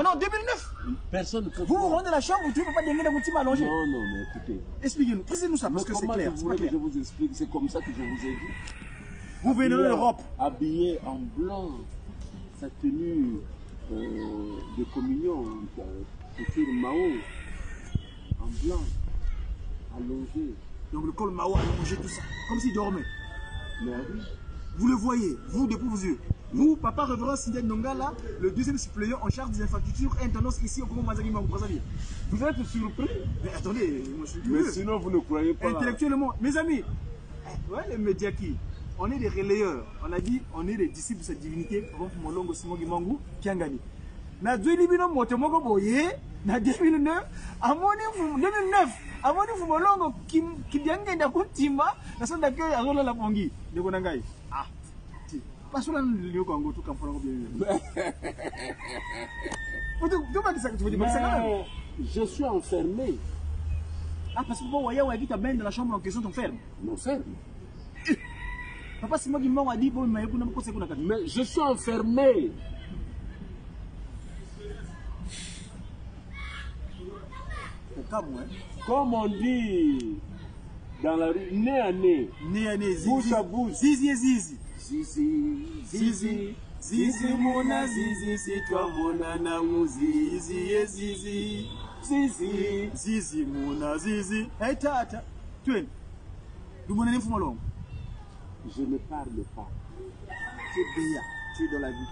Non, 2009. Personne ne peut. Vous vous rendez à la chambre, vous ne pouvez pas dégainer dans votre allongé. Non, non, mais écoutez. Expliquez-nous, précisez-nous ça, parce que c'est clair. Vous voulez que je vous explique, c'est comme ça que je vous ai dit. Vous venez de l'Europe. Habillé en blanc, sa tenue de communion, couture Mao, en blanc, allongé. Donc le col Mao allongé, tout ça, comme s'il dormait. Mais oui. Vous le voyez, vous, depuis vos yeux. Vous, papa révérend Sidney Nonga, là, le deuxième suppléant en charge des infrastructures intendance ici au Congo Mazagi Brazzaville. Vous êtes surpris? Mais attendez, moi je suis Mais sinon vous ne croyez pas. Intellectuellement, mes amis, ouais, les médias qui, on est des relayeurs. On a dit, on est des disciples de cette divinité. Avant Molongo Simogi Mangu, Kiangani. Na 2009, Motomoko Boye, na 2009, Amoni 2009, Amoni Molongo Kidianga Kuntima, na son d'accueil à Rola Pongi, de Gonangai. Ah, pas sur la Lyon Congo, tout comme je suis enfermé. Ah, parce que vous voyez, où est-ce dans la chambre en question, ton ferme? Non, ferme. Papa, c'est moi qui m'en a dit, mais je suis enfermé. Comme on dit dans la rue, nez à nez, bouche à bouche. Zizi, zizi. Zizi, zizi. Zizi, mona, zizi, c'est toi, mona, namou, zizi, zizi. Zizi. Zizi, mona, zizi. Hey, tata. Tu es. Du mon ami Fumalong. Je ne parle pas. Tu es béat. Tu es dans la vie.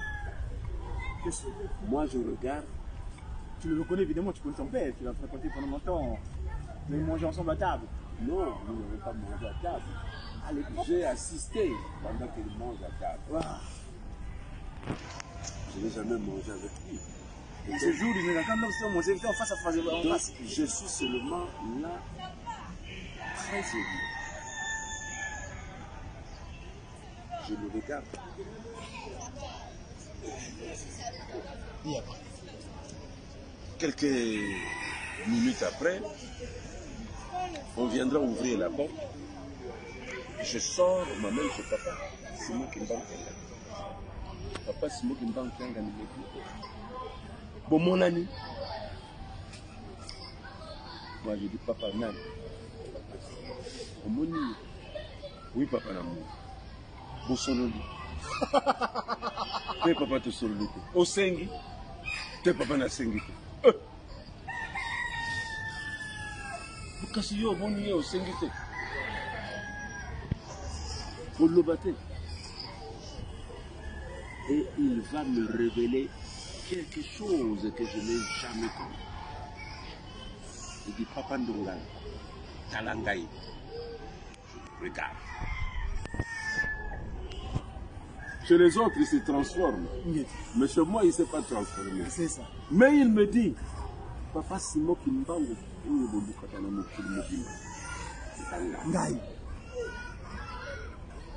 Moi, je regarde. Tu le reconnais évidemment, tu connais ton père, tu l'as fréquenté pendant longtemps. Vous avez mangé ensemble à table. Non, nous n'avons pas mangé à table. J'ai assisté pendant qu'il mange à table. Wow. Je n'ai jamais mangé avec lui. Et ce jour, il quand nous mangé en face à face. Donc, je suis seulement là, très ému. Je le regarde. Quelques minutes après, on viendra ouvrir la porte. Je sors, ma mère chez papa. C'est moi qui me banque. Papa, c'est moi qui me banque. Bon, mon ami. Moi, je dis papa, non. Oui, papa, l'amour. Bon, sonoli. T'es papa, te sonoli. Au sengi. T'es papa, na sengi. Kasi yo boni au sengite. Pour le battre. Et il va me révéler quelque chose que je n'ai jamais connu. Il dit Papa Ndonga, Talangaï. Regarde. Chez les autres, il se transforme. Oui. Mais chez moi, il ne s'est pas transformé. C'est ça. Mais il me dit Papa Simo Kimbango. Ngai.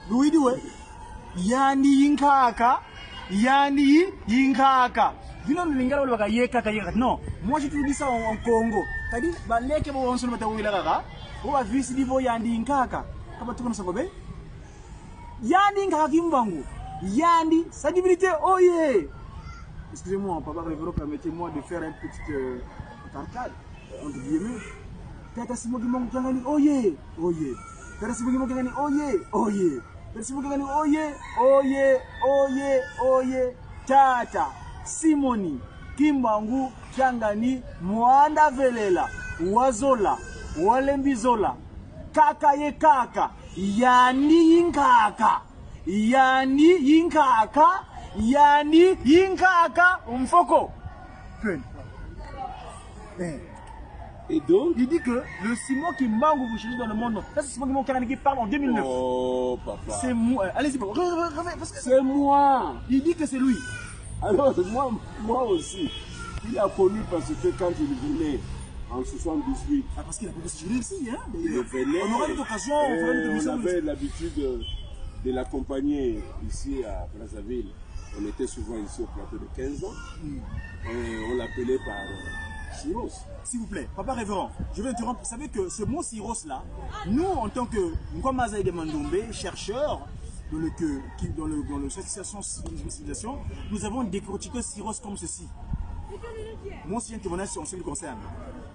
Louis Doué. Yani Yinkaka. Yani Yinkaka. Vino Lingaro Loga Yeka. Non. Moi je te dis ça en Congo. T'as dit, bah, les qui vont se mettre où il a là. On va visiter niveau Yandi Yinkaka. Comment tu connais ça, Bobé? Yani Yinkaka Kimbango. Yani, sa divinité, oh yeah. Excusez-moi, papa, permettez-moi de faire une petite arcade. Entre guillemets, Tata Simo Gimong Kangani, oye, oye. Tata Simo Gimong Kangani, oye, oye. Tata Simo Kangani, oye, oye, oye, oye. Tata Simoni Kimbangu Kangani, Mwanda Velela, Wazola, Walembizola, Kaka ye kaka, Yani Yinkaka, Yani Yinkaka, Yani Yinkaka, Umfoko. Et donc, il dit que le Simon qui manque vous cherchez dans le monde, ça c'est Simon qui parle en 2009. Oh papa. C'est moi. Allez-y, parce que c'est moi. Il dit que c'est lui. Alors moi aussi. Il a connu parce que quand il venait en 78. Ah, parce qu'il a beaucoup séjourné ici, hein. Il venait. On aura une occasion, on avait l'habitude de l'accompagner ici à Brazzaville. On était souvent ici au plateau de 15 ans. On l'appelait par Syros. S'il vous plaît, papa révérend, je vais interrompre. Vous savez que ce mot Syros là, nous en tant que Nkwamasai de Mandombe, chercheurs dans l'association civilisation, nous avons décortiqué Syros comme ceci. Moi aussi, un témoignage en ce qui me concerne.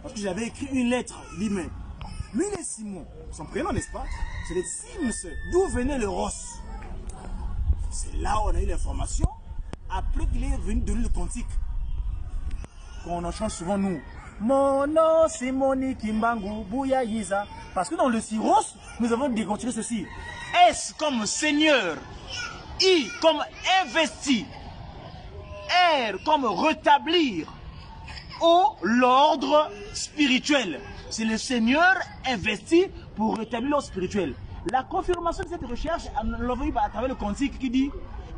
Parce que j'avais écrit une lettre. Il dit, mais lui, il est Simon. Son prénom, n'est-ce pas? C'est les Sims. D'où venait le Ross? C'est là où on a eu l'information. Après qu'il est venu donner le cantique. Qu'on en change souvent, nous. Mon nom, c'est Monique Mbangu, Bouya Yiza. Parce que dans le Siros, nous avons décontinué ceci. S comme Seigneur. I comme investi. R comme rétablir. O, l'ordre spirituel. C'est le Seigneur investi pour rétablir l'ordre spirituel. La confirmation de cette recherche, on l'a vu à travers le cantique qui dit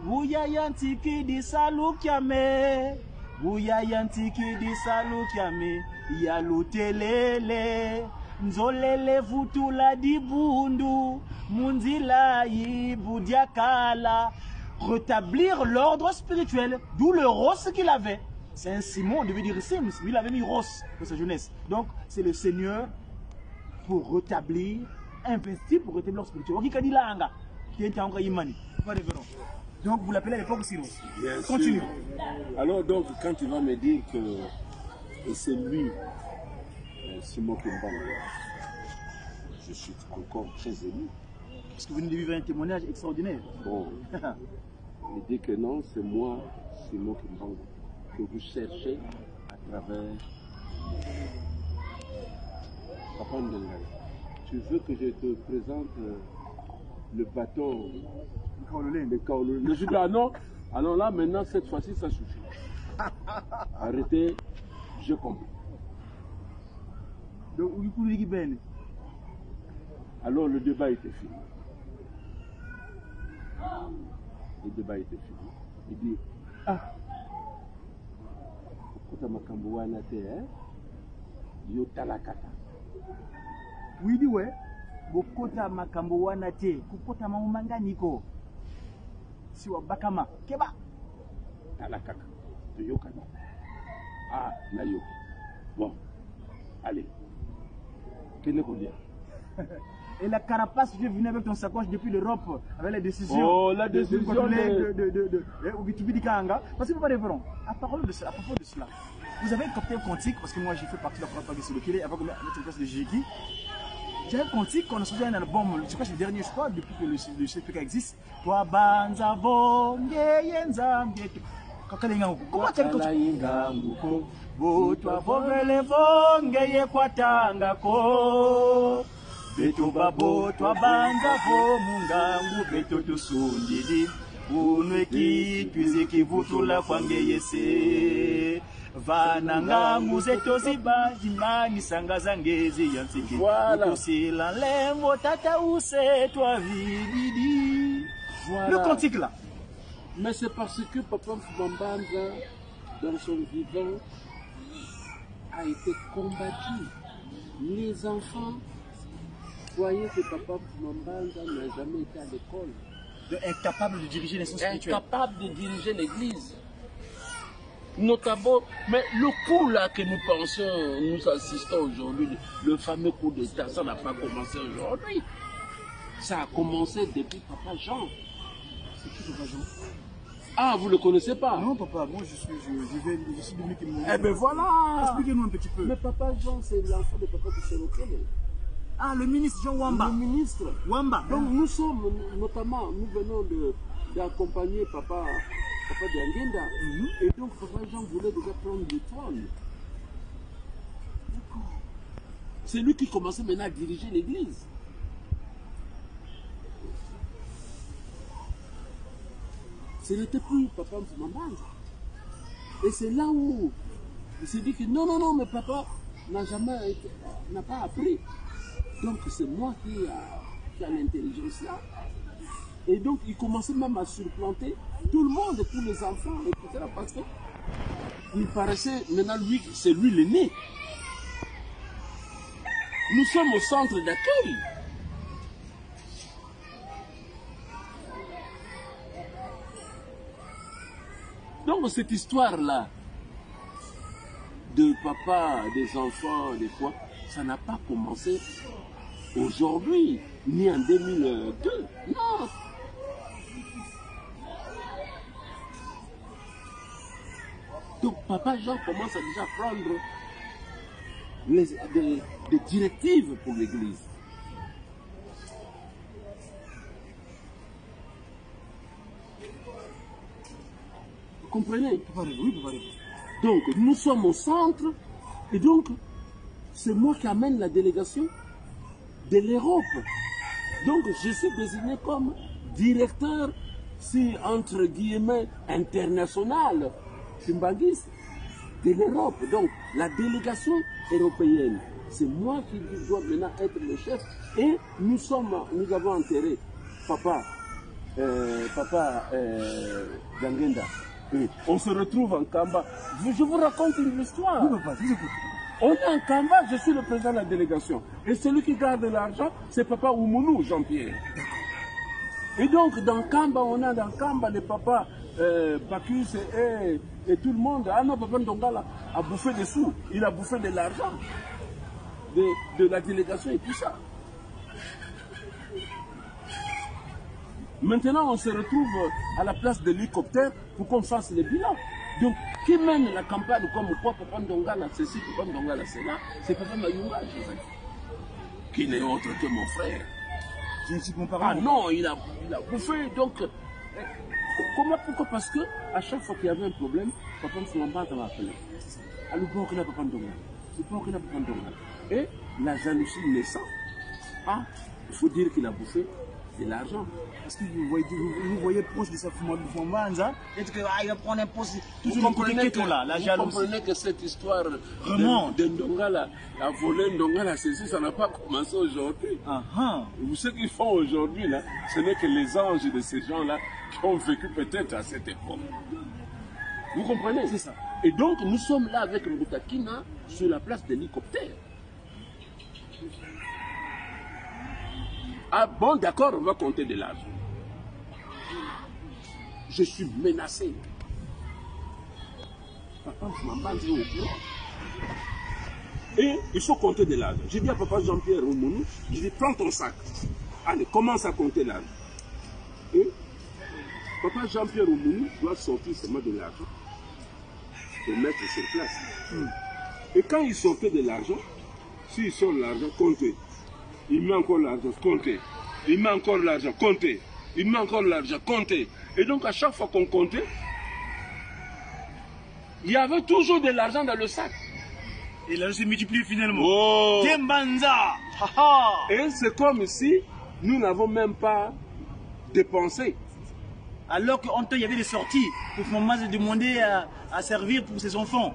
Bouya Yantiki di Salukiame. Bouya Yantiki di Salukiame. Yalutelele. Nzolele Vutula di Bundu. Mundila Ibudiakala. Rétablir l'ordre spirituel, d'où le Ross qu'il avait. C'est un Simon, on devait dire Sims, lui il avait mis Ross dans sa jeunesse. Donc c'est le Seigneur pour rétablir, investir pour rétablir l'ordre spirituel. Donc vous l'appelez à l'époque Simon. Continue. Alors donc quand tu vas me dire que c'est lui, Simon Kimbanga, je suis encore très ému. Parce que vous venez de vivre un témoignage extraordinaire. Bon, il dit que non, c'est moi, Simon Kimbanga, que vous cherchez à travers Papa Ndengala. Tu veux que je te présente le bateau de Kaololé. Je dis ah non, alors là maintenant cette fois-ci ça suffit. Arrêtez, je comprends. Donc, alors le débat était fini. Le débat était fini. Il dit ah, Kota makambo wana te yo talakata. Oui, il dit ouais. Bokota makambo wana te, kokota mamanga niko. Si wa bakama, keba. Talakaka. De yokana. Ah, na yo. Bon, allez. Quel est le dire? Et la carapace, tu es venu avec ton sacoche depuis l'Europe, avec les décisions. Oh, la décision Parce que vous parlez vraiment. À propos de cela, vous avez un cocktail quantique, parce que moi j'ai fait partie de la première partie de Kélé, avant de mettre en place de Jiki. J'ai un quantique qu'on a sorti un album, je crois que c'est le dernier, je crois, depuis que le CPK existe. Toi, Banzavo, Ngeyenzamgeto. Comment tu as le quantique? Toi, Vogelevo, Ngeyekwatangako. Beto babo twa banza vo mungangu beto tusundidi unweki twiziki vutula kwange yese vana ngangu zeto ziba jimani sanga zangezi yansiki tusila lembo tata use twa vididi. Le cantique là. Mais c'est parce que Papa Mbambanza dans son vivant a été combattu. Les enfants voyez que Papa Mbambanza n'a jamais été à l'école. Incapable de diriger les spirituels. Incapable de diriger l'église. Notamment, mais le coup là que nous pensons, nous assistons aujourd'hui, le fameux coup d'État, ça n'a pas commencé aujourd'hui. Ça a commencé depuis Papa Jean. C'est qui Papa Jean? Ah, vous ne le connaissez pas? Non, papa, moi je suis devenu qui. Eh ben voilà. Expliquez-nous un petit peu. Mais Papa Jean, c'est l'enfant de Papa Kusherokele. Ah, le ministre Jean Wamba. Le ministre. Wamba. Donc nous sommes, notamment, nous venons d'accompagner Papa Diangenda. Et donc Papa Jean voulait déjà prendre le trône. C'est lui qui commençait maintenant à diriger l'église. Ce n'était plus Papa Mbambanza. Et c'est là où il s'est dit que non, mais Papa n'a pas appris. Donc c'est moi qui a l'intelligence là. Et donc il commençait même à surplanter tout le monde, tous les enfants, etc. Parce qu'il paraissait, maintenant lui, c'est lui l'aîné. Nous sommes au centre d'accueil. Donc cette histoire-là, de papa, des enfants, des quoi, ça n'a pas commencé aujourd'hui, ni en 2002. Non. Donc Papa Jean commence à déjà prendre des directives pour l'Église. Vous comprenez? Oui, Donc nous sommes au centre et donc c'est moi qui amène la délégation de l'Europe. Donc je suis désigné comme directeur, si entre guillemets, international, Chimbangis, de l'Europe. Donc la délégation européenne, c'est moi qui dois maintenant être le chef. Et nous avons enterré Papa Gangenda. On se retrouve en Kamba. Je vous raconte une histoire. Oui, papa, je vous écoute. On est en Kamba, je suis le président de la délégation. Et celui qui garde l'argent, c'est Papa Oumounou, Jean-Pierre. Et donc, dans Kamba, on a dans Kamba les papas Bacchus et tout le monde. Ah non, Papa Ndongala a bouffé des sous. Il a bouffé de l'argent de la délégation et tout ça. Maintenant, on se retrouve à la place de l'hélicoptère pour qu'on fasse le bilan. Donc, qui mène la campagne comme quoi Papa Ndongala, ceci, Papa Ndongala, c'est là, c'est Papa Mayunga, Joseph, qui n'est autre que mon frère. Je ne suis pas Ah non, il a bouffé, donc, comment, pourquoi? Parce que à chaque fois qu'il y avait un problème, Papa Ndongala m'a appelé. Alors, pourquoi Papa Ndongala? Pourquoi Papa Ndongala? Et la jalousie naissant, ah, il faut dire qu'il a bouffé de l'argent. Parce que vous voyez proche de sa Fumbanza, est-ce qu'il va prendre un poste toujours Vous comprenez que cette histoire de Ndongala, a volé Ndongala, ça n'a pas commencé aujourd'hui. Ce qu'ils font aujourd'hui, là, ce n'est que les anges de ces gens-là qui ont vécu peut-être à cette époque. Vous comprenez? C'est ça. Et donc, nous sommes là avec Mboutakina sur la place de l'hélicoptère. Ah bon, d'accord, on va compter de l'argent. Je suis menacé. Papa Mambandé au courant. Et il faut compter de l'argent. J'ai dit à Papa Jean-Pierre Oumounou, je dis, prends ton sac. Allez, commence à compter l'argent. Et Papa Jean-Pierre Oumounou doit sortir seulement de l'argent pour mettre sur place. Et quand il sortait de l'argent, s'il sort l'argent, comptez. Il met encore l'argent, comptez. Il met encore l'argent, comptez. Il met encore l'argent, comptez. Et donc à chaque fois qu'on comptait, il y avait toujours de l'argent dans le sac. Et l'argent se multiplie finalement. Oh. Tembanza. Et c'est comme si nous n'avons même pas dépensé. Alors qu'il y avait des sorties pour maman se demander à servir pour ses enfants.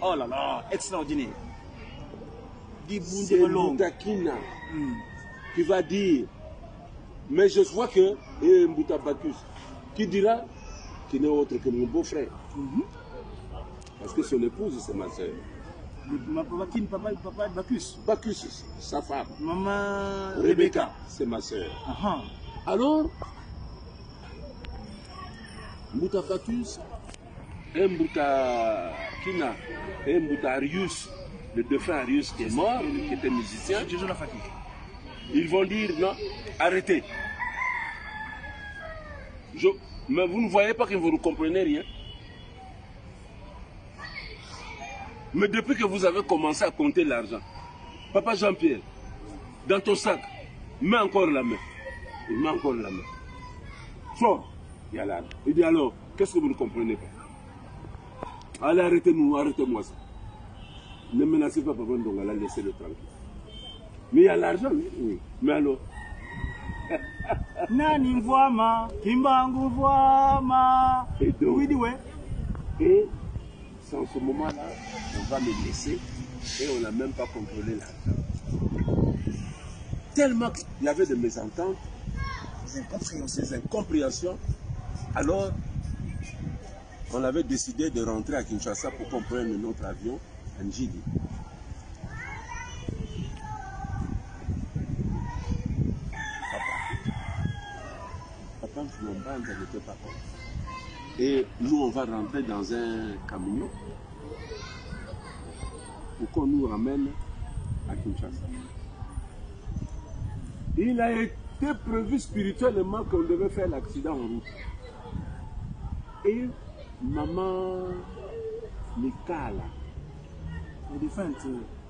Oh là là, extraordinaire. C'est Mboutakina qui va dire, mais je vois que Mbouta Bacchus, qui dira qu'il n'est autre que mon beau-frère. Parce que son épouse, c'est ma soeur. Papa Bacchus. Bacchus, sa femme. Maman Rebecca, c'est ma soeur. Alors, Mbouta Bacchus, et Mbouta Kina, et Mbouta Arius, le deux frères Arius qui est mort, qui était musicien, ils vont dire non, arrêtez. Mais vous ne voyez pas que vous ne comprenez rien. Mais depuis que vous avez commencé à compter l'argent, Papa Jean-Pierre, dans ton sac, mets encore la main. Il met encore la main. Fort, il y a l'argent. Il dit alors, qu'est-ce que vous ne comprenez pas? Allez, arrêtez-nous, arrêtez-moi ça. Ne menacez pas Papa Ndongala, laissez-le tranquille. Mais il y a l'argent, oui. Mais alors? Nani Mvwama, Kimbangu Mvwama. Et donc, oui, ouais. Et c'est en ce moment-là, on va me laisser et on n'a même pas contrôlé l'argent. Tellement qu'il y avait des mésententes, des incompréhensions, alors on avait décidé de rentrer à Kinshasa pour qu'on prenne notre avion à Njidi. Papa Mambandé n'était pas content. Et nous, on va rentrer dans un camion pour qu'on nous ramène à Kinshasa. Il a été prévu spirituellement qu'on devait faire l'accident en route. Et maman Mikala. La défunte.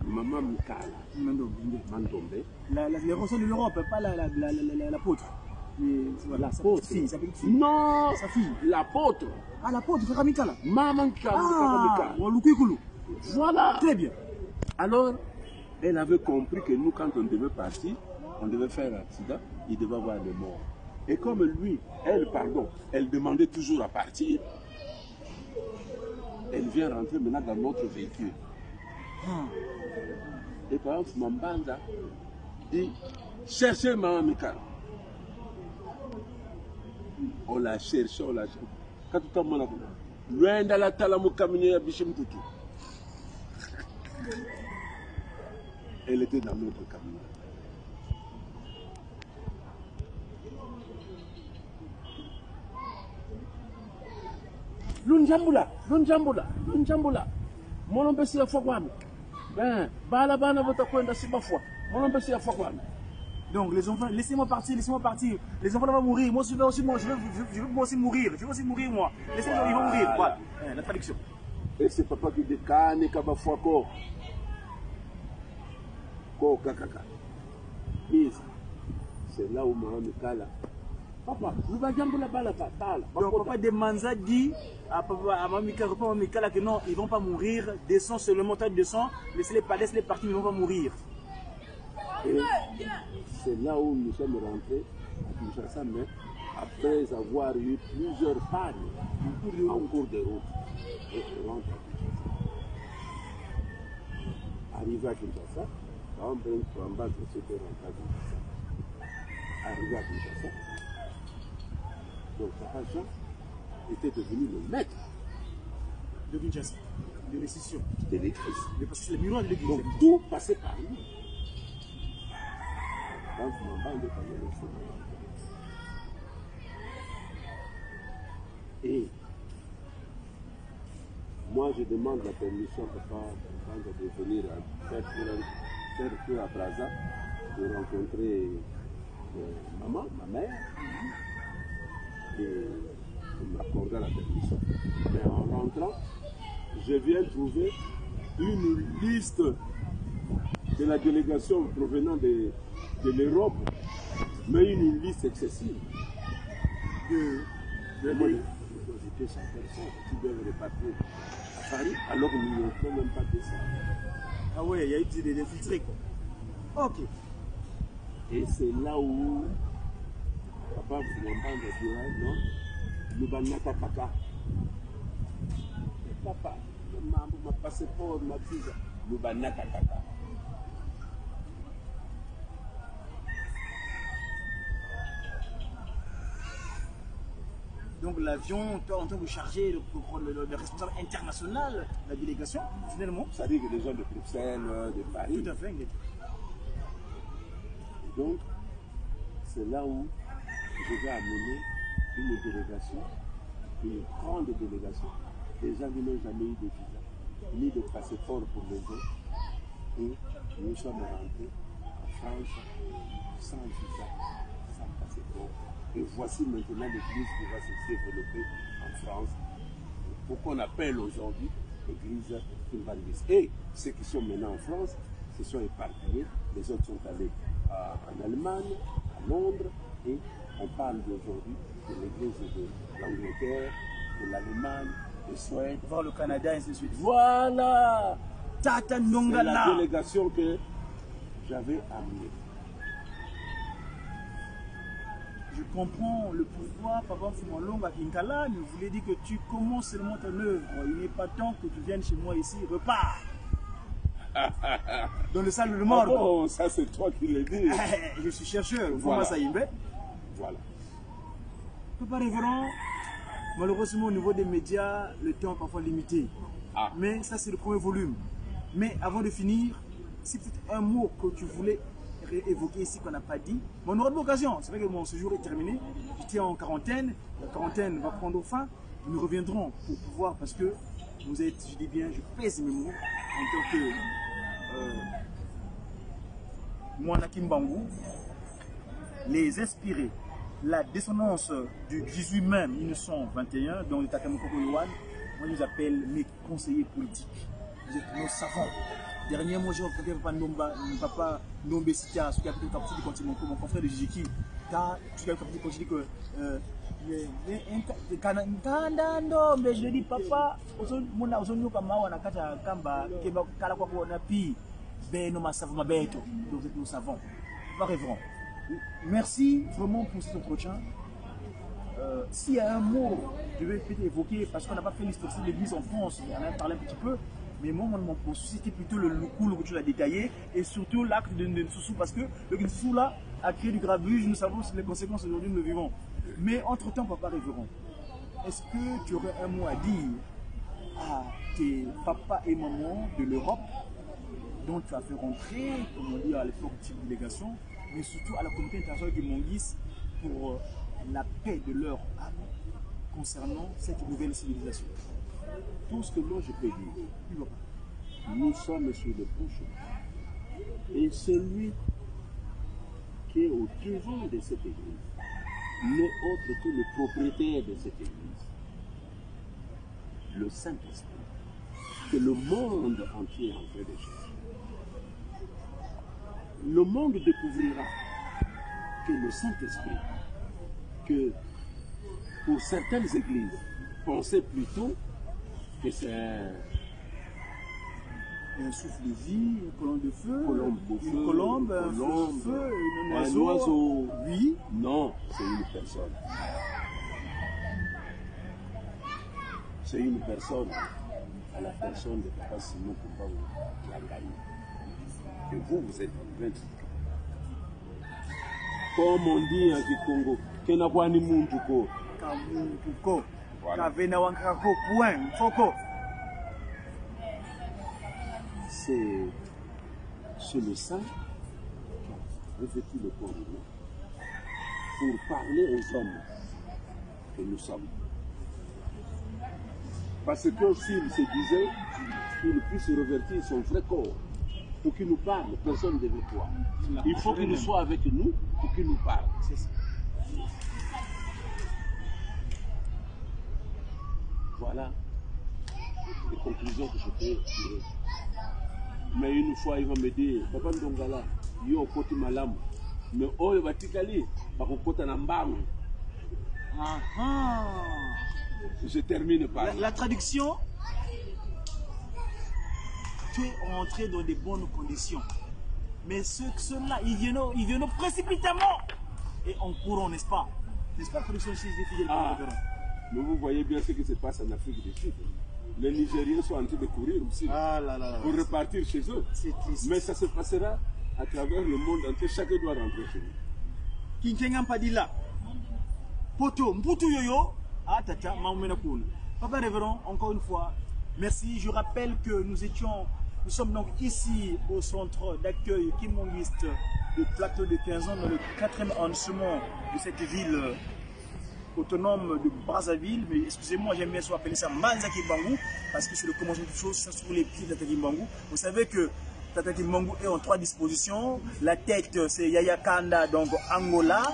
Maman Mikala. Mandombe. Les ressorts de l'Europe, pas l'apôtre. L'apôtre. Sa fille, sa petite fille. Non, sa fille. L'apôtre. Ah, l'apôtre, frère Mikala. Maman Mikala. Ah, voilà. Très bien. Alors, elle avait compris que nous, quand on devait partir, on devait faire un accident, il devait avoir le mort. Et comme lui, elle demandait toujours à partir, elle vient rentrer maintenant dans notre véhicule. Et par exemple, Mambanda dit, cherchez Maman Mikala. On l'a cherché, on l'a cherché. Quand tout le monde a dit, loin de la talamu kamine ya bishim tutu. Elle était dans notre camion. Lunjambula. Monombesi ya fokwami. Ben, bala vota kwenda sibafwa. Monombesi ya fokwami. Donc les enfants, laissez-moi partir. Les enfants vont mourir. Moi, je veux aussi mourir. Je veux aussi mourir, moi. Laissez-moi, ils vont mourir. Voilà. La traduction. Et c'est papa qui dit Kane Kabafwa Ko. Ko Kakaka. C'est là où Maman Mikala. Papa, nous va jamber la balle. Donc papa de Manza dit à Maman Mikala que non, ils ne vont pas mourir. Descends seulement, descends. Laissez-les partir, ils ne vont pas mourir. Et c'est là où nous sommes rentrés à Kinshasa, mais après avoir eu plusieurs pannes en cours de route. Et on rentre à Kinshasa. Arrivé à Kinshasa, on prend pour embattre ce qui est rentré à Kinshasa. Arrivé à Kinshasa, donc Papa Jean était devenu le maître de Kinshasa, de l'émission, de l'église. Parce que c'est le miroir de l'église. Donc tout passait par lui. Et moi, je demande la permission papa de venir faire à Brazza, de rencontrer maman, ma mère, et de m'accorder la permission. Mais en rentrant, je viens trouver une liste de la délégation provenant de l'Europe, mais une liste excessive de j'étais 100 personnes qui doivent repartir à Paris, alors que nous ne pouvons même pas descendre. Ah ouais, il y a eu des infiltrés quoi. Ok. Et c'est là où papa Fumambanda dit non, nous banaka kaka. Papa, ma passeport, ma visa, nous banaka kaka. Donc l'avion, toi en tant que chargé, le responsable international de la délégation, finalement. Ça dit que les gens de Bruxelles, de Paris. Tout à fait. Et donc, c'est là où je vais amener une délégation, une grande délégation, des gens qui n'ont jamais eu de visa, ni de passeport pour les autres. Et nous sommes rentrés en France sans visa, sans passeport. Et voici maintenant l'église qui va se développer en France, pour qu'on appelle aujourd'hui l'église Kimbanlis. Et ceux qui sont maintenant en France se sont éparpillés, les autres sont allés en Allemagne, à Londres, et on parle d'aujourd'hui de l'église de l'Angleterre, de l'Allemagne, de Suède, voir le Canada, et ainsi de suite. Voilà! Tata C'est Ndongala. la délégation que j'avais amenée. Je comprends le pouvoir, papa Fumalonga Kinkala, mais vous voulez dire que tu commences seulement ton œuvre. Il n'est pas temps que tu viennes chez moi ici, repars. Dans le salle de mort. Ah bon, ça c'est toi qui le dis. Je suis chercheur, Voilà. Voilà. Papa révérend, malheureusement au niveau des médias, le temps est parfois limité. Ah. Mais ça c'est le premier volume. Mais avant de finir, c'est peut-être un mot que tu voulais évoqué ici qu'on n'a pas dit. Mais on aura de l'occasion. C'est vrai que mon séjour est terminé. J'étais en quarantaine. La quarantaine va prendre fin. Nous reviendrons pour pouvoir, parce que vous êtes, je dis bien, je pèse mes mots en tant que Mwana Kimbangu, les inspirés, la descendance du 18 mai 1921, dont le Takamoko Yuan, Moi, je les appelle mes conseillers politiques. Vous êtes nos savants. Dernièrement, j'ai rencontré Papa Nombe Sitia, celui qui a fait le captif du continent, mon confrère de Jijiki. Celui qui a fait le captif du continent, mais je dis, papa, nous savons. Merci vraiment pour cet entretien. S'il y a un mot, je vais peut-être évoquer, parce qu'on n'a pas fait l'histoire de l'église en France, on en a parlé un petit peu, mais moi, mon souci, c'était plutôt le cours que tu l'as détaillé, et surtout l'acte de Nsusu, parce que le Nsusu là a créé du grabuge, nous savons les conséquences aujourd'hui, nous vivons. Mais entre-temps, papa révérend, est-ce que tu aurais un mot à dire à tes papas et mamans de l'Europe, dont tu as fait rentrer, comme on dit à l'époque, de délégation, mais surtout à la communauté internationale du Monguis pour la paix de leur âme concernant cette nouvelle civilisation? Tout ce que moi je peux dire, nous sommes sur le bon chemin. Et celui qui est au devant de cette église n'est autre que le propriétaire de cette église, le Saint-Esprit, que le monde entier est en train de chercher. Le monde découvrira que le Saint-Esprit, que pour certaines églises, pensaient plutôt que c'est un souffle de vie, une colombe de feu, une colombe, un feu, un oiseau. Oui. Non, c'est une personne. C'est une personne, à la personne de Papa Simon Kumbangu qui a gagné. Et vous êtes en train de... Comme on dit en Kikongo, Kenakwani Munduko. Kamunduko. Kavena Wankako, point, Foko. C'est le saint qui a revêtu le corps humain pour parler aux hommes que nous sommes. Parce que s'il se disait qu'il puisse revêtir son vrai corps pour qu'il nous parle, personne ne devait croire. Il faut qu'il soit avec nous pour qu'il nous parle. C'est ça. Voilà les conclusions que je peux tirer. Mais une fois, il va me dire, Papa Ndongala, yo koti malamu. Mais oyo batikali, bakokota na mbangu. Je termine par la traduction. Tu es entré dans des bonnes conditions. Mais ceux-là, ils viennent précipitamment et en courant, n'est-ce pas? N'est-ce pas, traduction chez les fidèles? Mais vous voyez bien ce qui se passe en Afrique du Sud. Les Nigériens sont en train de courir aussi pour repartir chez eux. Mais ça se passera à travers le monde entier. Chacun doit rentrer chez lui. Kinkengam Padilla. Poto, Mputu Yoyo. Ah, tata, Maoumenakun. Papa Révérend, encore une fois, merci. Je rappelle que nous sommes donc ici au centre d'accueil kimonguiste du plateau de 15 ans dans le 4e arrondissement de cette ville autonome de Brazzaville, mais excusez-moi, j'aime bien appeler ça Manza Kimbangu, parce que c'est le commencement de choses sur les pieds de Tata Kimbangu. Vous savez que Tata Kimbangu est en 3 dispositions. La tête, c'est Yaya Kanda, donc Angola.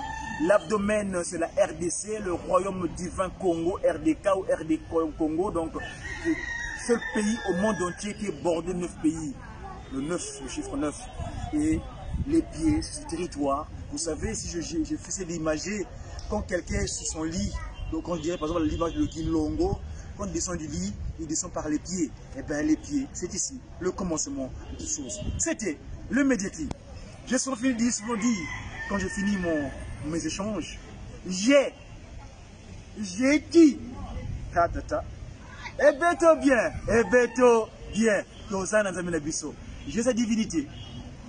L'abdomen, c'est la RDC, le Royaume divin Congo, RDK ou RD Congo. Donc, le seul pays au monde entier qui est bordé de 9 pays. Le 9, le chiffre 9. Et les pieds, c'est ce territoire. Vous savez, si je faisais d'imager, quand quelqu'un est sur son lit, donc quand je dirais par exemple l'image de Kinlongo, quand il descend du lit, il descend par les pieds. Et bien les pieds, c'est ici, le commencement de toutes choses. C'était le Mediately. Je suis fini de dire, quand je finis mes échanges, j'ai dit, j'ai sa divinité.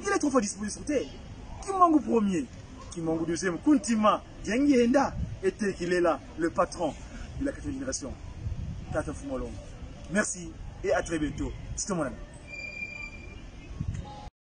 Il est trop fort disposé sur terre. Kimbangu premier, Kimbangu deuxième, Kuntima, Djengienda, était qu'il est là, le patron de la 4e génération. Tata Fumolong. Merci et à très bientôt. C'est mon ami.